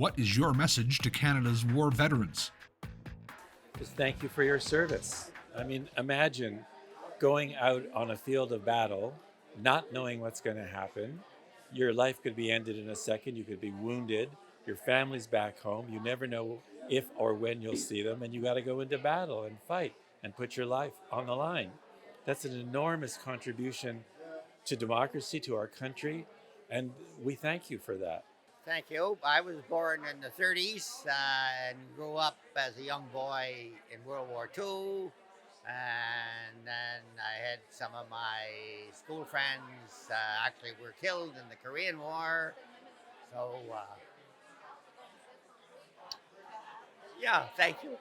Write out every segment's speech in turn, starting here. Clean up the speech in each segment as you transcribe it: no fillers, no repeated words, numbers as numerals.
What is your message to Canada's war veterans? Just thank you for your service. I mean, imagine going out on a field of battle, not knowing what's going to happen. Your life could be ended in a second. You could be wounded. Your family's back home. You never know if or when you'll see them, and you got to go into battle and fight and put your life on the line. That's an enormous contribution to democracy, to our country, and we thank you for that. Thank you. I was born in the 30s and grew up as a young boy in World War II. And then I had some of my school friends actually were killed in the Korean War. So, yeah, thank you.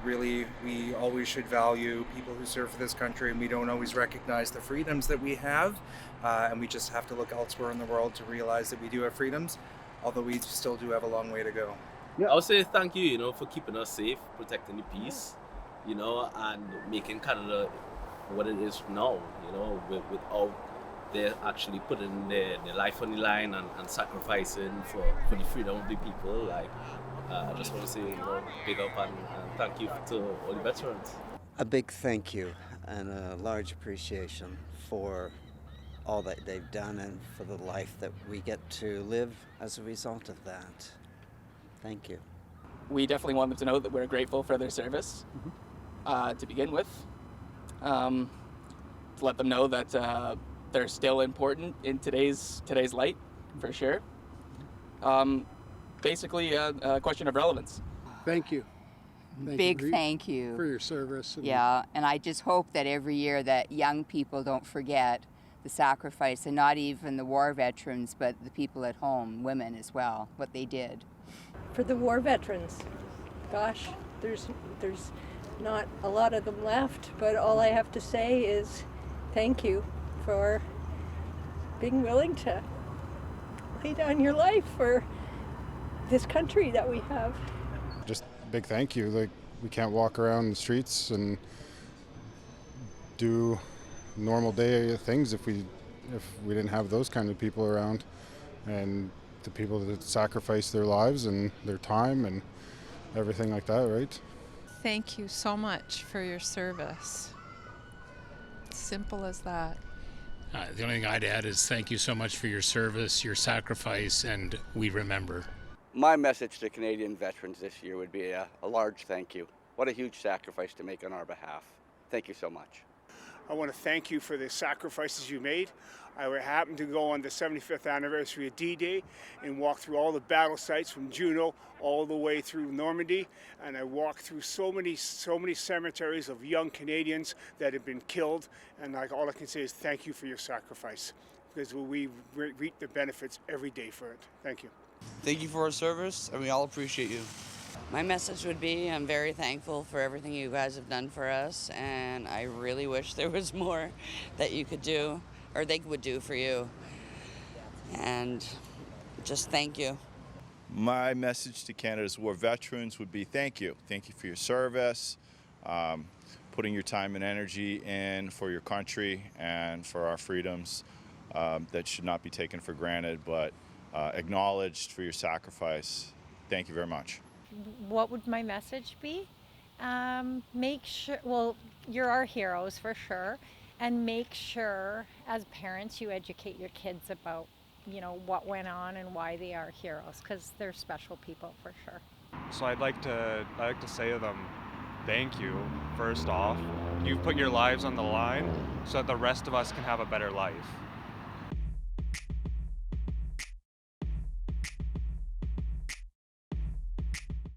Really, we always should value people who serve for this country, and we don't always recognize the freedoms that we have, and we just have to look elsewhere in the world to realize that we do have freedoms, although we still do have a long way to go. Yeah. I would say thank you, for keeping us safe, protecting the peace, and making Canada what it is now, without they actually putting their life on the line and sacrificing for the freedom of the people. I just want to say, big up and thank you to all the veterans. A big thank you and a large appreciation for all that they've done and for the life that we get to live as a result of that. Thank you. We definitely want them to know that we're grateful for their service, to begin with. To let them know that they're still important in today's light, for sure. Basically a question of relevance. Thank you. Thank you for your service. And I just hope that every year that young people don't forget the sacrifice, and not even the war veterans, but the people at home, women as well, what they did. For the war veterans, gosh, there's not a lot of them left, but all I have to say is thank you for being willing to lay down your life for this country that we have. Just a big thank you. We can't walk around the streets and do normal day things if we didn't have those kind of people around, and the people that sacrifice their lives and their time and everything like that, right? Thank you so much for your service. Simple as that. The only thing I'd add is thank you so much for your service, your sacrifice, and we remember. My message to Canadian veterans this year would be a large thank you. What a huge sacrifice to make on our behalf. Thank you so much. I want to thank you for the sacrifices you made. I happened to go on the 75th anniversary of D-Day and walk through all the battle sites from Juno all the way through Normandy, and I walked through so many cemeteries of young Canadians that have been killed, and all I can say is thank you for your sacrifice, because we reap the benefits every day for it. Thank you. Thank you for our service, and we all appreciate you. My message would be I'm very thankful for everything you guys have done for us, and I really wish there was more that you could do, or they would do for you. And just thank you. My message to Canada's war veterans would be thank you. Thank you for your service, putting your time and energy in for your country and for our freedoms that should not be taken for granted, but acknowledged for your sacrifice. Thank you very much. What would my message be? Make sure, well, you're our heroes for sure, and make sure as parents you educate your kids about, what went on and why they are heroes, because they're special people for sure. So I'd like to say to them, thank you, first off. You've put your lives on the line so that the rest of us can have a better life.